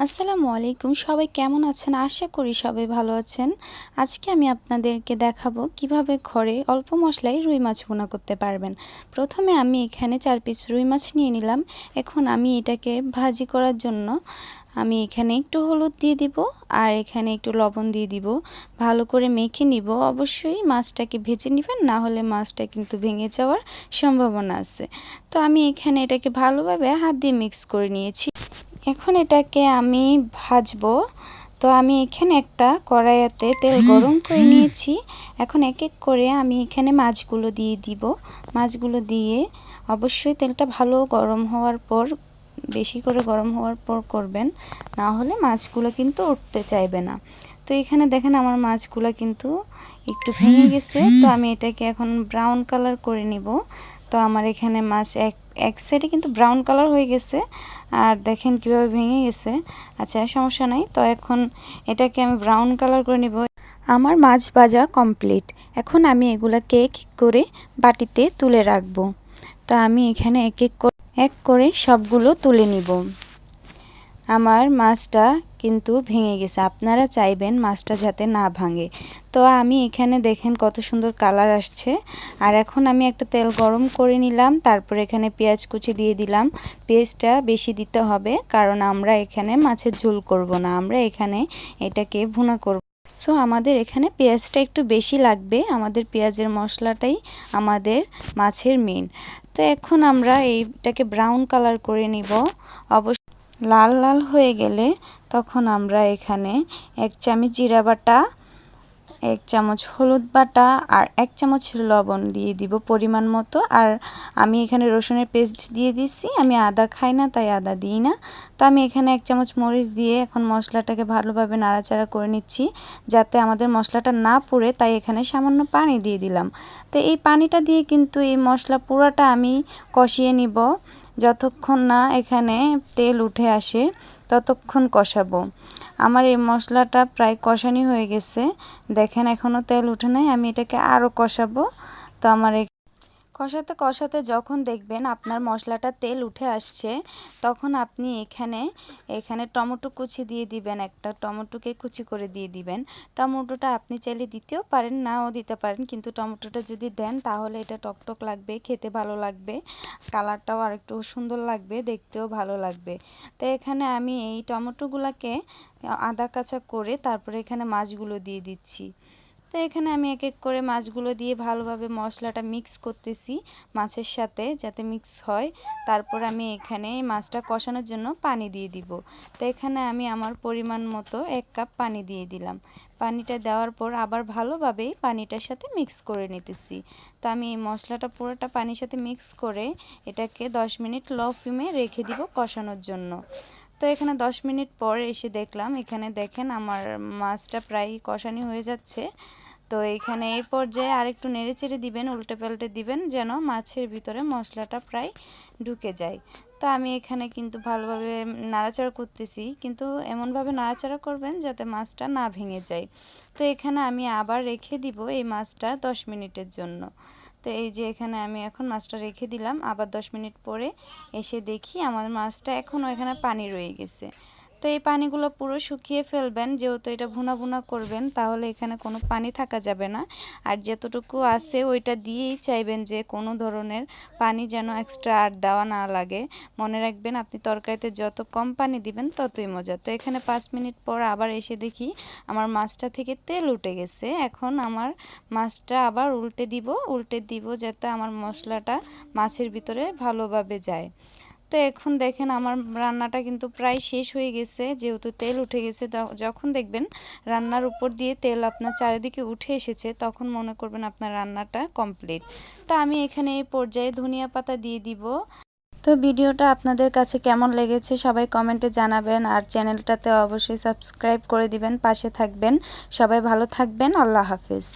আসসালামু আলাইকুম, সবাই কেমন আছেন? আশা করি সবাই ভালো আছেন। আজকে আমি আপনাদেরকে দেখাবো কিভাবে ঘরে অল্প মশলায় রুই মাছ ভুনা করতে পারবেন। প্রথমে আমি এখানে 4 পিস রুই মাছ নিয়ে নিলাম। এখন আমি এটাকে ভাজি করার জন্য আমি এখানে একটু হলুদ দিয়ে দিব আর এখানে একটু লবণ দিয়ে দিব। ভালো করে মেখে নিব। অবশ্যই মাছটাকে ভেজে নেবেন, না হলে মাছটা কিন্তু ভেঙে যাওয়ার সম্ভাবনা আছে। তো আমি এখানে এটাকে ভালোভাবে হাত দিয়ে মিক্স করে নিয়েছি। এখন এটাকে আমি ভাজবো। তো আমি এখানে একটা কড়াইতে তেল গরম করে নিয়েছি। এখন এক এক করে আমি এখানে মাছগুলো দিয়ে দিব। মাছগুলো দিয়ে অবশ্যই তেলটা ভালো গরম হওয়ার পর, বেশি করে গরম হওয়ার পর করবেন, না হলে মাছগুলো কিন্তু উঠতে চাইবে না। তো এখানে দেখেন আমার মাছগুলো কিন্তু একটু ভেঙে গেছে। তো আমি এটাকে এখন ব্রাউন কালার করে নিব। তো আমার এখানে মাছ এক সাইডে কিন্তু ব্রাউন কালার হয়ে গেছে, আর দেখেন কিভাবে ভেঙে গেছে। আচ্ছা, সমস্যা নাই। তো এখন এটাকে আমি ব্রাউন কালার করে নিব। আমার মাছ ভাজা কমপ্লিট। এখন আমি এগুলাকে এক এক করে বাটিতে তুলে রাখবো। তো আমি এখানে এক করে সবগুলো তুলে নিব। আমার মাছটা কিন্তু ভেঙে গেছে। আপনারা চাইবেন মাছটা যাতে না ভাঙে। তো আমি এখানে দেখেন কত সুন্দর কালার আসছে। আর এখন আমি একটা তেল গরম করে নিলাম। তারপর এখানে পেঁয়াজ কুচি দিয়ে দিলাম। পেঁয়াজটা বেশি দিতে হবে, কারণ আমরা এখানে মাছের ঝোল করব না, আমরা এখানে এটাকে ভুনা করব। সো আমাদের এখানে পেঁয়াজটা একটু বেশি লাগবে। আমাদের পেঁয়াজের মশলাটাই আমাদের মাছের মেন। তো এখন আমরা এইটাকে ব্রাউন কালার করে নিব। অবশ্যই লাল লাল হয়ে গেলে তখন আমরা এখানে 1 চামচ জিরা বাটা, 1 চামচ হলুদ বাটা আর 1 চামচ লবণ দিয়ে দিব পরিমাণ মতো। আর আমি এখানে রসুনের পেস্ট দিয়ে দিচ্ছি। আমি আদা খাই না, তাই আদা দিই না। তো আমি এখানে 1 চামচ মরিচ দিয়ে এখন মশলাটাকে ভালোভাবে নাড়াচাড়া করে নিচ্ছি, যাতে আমাদের মশলাটা না পুড়ে, তাই এখানে সামান্য পানি দিয়ে দিলাম। তো এই পানিটা দিয়ে কিন্তু এই মশলা পুরাটা আমি কষিয়ে নিব। যতক্ষণ না এখানে তেল উঠে আসে ততক্ষণ কষাবো। আমার এই মশলাটা প্রায় কষানি হয়ে গেছে। দেখেন এখনও তেল উঠে নাই, আমি এটাকে আরও কষাবো। তো আমার কষাতে কষাতে যখন দেখবেন আপনার মশলাটা তেল উঠে আসছে, তখন আপনি এখানে টমেটো কুচি দিয়ে দিবেন। একটা টমেটোকে কুচি করে দিয়ে দিবেন। টমেটোটা আপনি চাইলে দিতেও পারেন, নাও দিতে পারেন, কিন্তু টমেটোটা যদি দেন তাহলে এটা টকটক লাগবে, খেতে ভালো লাগবে, কালারটাও আরেকটু সুন্দর লাগবে, দেখতেও ভালো লাগবে। তো এখানে আমি এই টমেটোগুলোকে আধা কাঁচা করে তারপরে এখানে মাছগুলো দিয়ে দিচ্ছি। তো এখানে আমি এক এক করে মাছগুলো দিয়ে ভালোভাবে মশলাটা মিক্স করতেছি মাছের সাথে, যাতে মিক্স হয়। তারপর আমি এখানে মাছটা কষানোর জন্য পানি দিয়ে দিব। তো এখানে আমি আমার পরিমাণ মতো 1 কাপ পানি দিয়ে দিলাম। পানিটা দেওয়ার পর আবার ভালোভাবে পানিটার সাথে মিক্স করে নিতেছি। তো আমি এই মশলাটা পুরোটা পানির সাথে মিক্স করে এটাকে 10 মিনিট লো ফ্লেমে রেখে দিব কষানোর জন্য। তো এখানে 10 মিনিট পর এসে দেখলাম, এখানে দেখেন আমার মাছটা প্রায় কষানি হয়ে যাচ্ছে। তো এখানে এই পর্যায়ে আরেকটু নেড়েচেড়ে দিবেন, উল্টে পাল্টে দিবেন, যেন মাছের ভিতরে মশলাটা প্রায় ঢুকে যায়। তো আমি এখানে কিন্তু ভালোভাবে নাড়াচাড়া করতেছি, কিন্তু এমনভাবে নাড়াচাড়া করবেন যাতে মাছটা না ভেঙে যায়। তো এখানে আমি আবার রেখে দিব এই মাছটা 10 মিনিটের জন্য। তো এই যে এখানে আমি এখন মাছটা রেখে দিলাম। আবার 10 মিনিট পরে এসে দেখি আমার মাছটা এখনও এখানে পানি রয়ে গেছে। তো এই পানিগুলো পুরো শুকিয়ে ফেলবেন, যেহেতু এটা ভুনা ভুনা করবেন, তাহলে এখানে কোনো পানি থাকা যাবে না। আর যতটুকু আছে ওইটা দিয়েই চাইবেন যে কোনো ধরনের পানি যেন এক্সট্রা আর দেওয়া না লাগে। মনে রাখবেন, আপনি তরকারিতে যত কম পানি দিবেন ততই মজা। তো এখানে 5 মিনিট পর আবার এসে দেখি আমার মাছটা থেকে তেল উঠে গেছে। এখন আমার মাছটা আবার উল্টে দিব যাতে আমার মশলাটা মাছের ভিতরে ভালোভাবে যায়। তো এখন দেখেন আমার রান্নাটা কিন্তু প্রায় শেষ হয়ে গেছে, যেহেতু তেল উঠে গেছে। যখন দেখবেন রান্নার উপর দিয়ে তেল আপনার চারিদিকে উঠে এসেছে, তখন মনে করবেন আপনার রান্নাটা কমপ্লিট। তো আমি এখানে এই পর্যায়ে ধনিয়া পাতা দিয়ে দিব। তো ভিডিওটা আপনাদের কাছে কেমন লেগেছে সবাই কমেন্টে জানাবেন, আর চ্যানেলটাতে অবশ্যই সাবস্ক্রাইব করে দিবেন, পাশে থাকবেন। সবাই ভালো থাকবেন। আল্লাহ হাফেজ।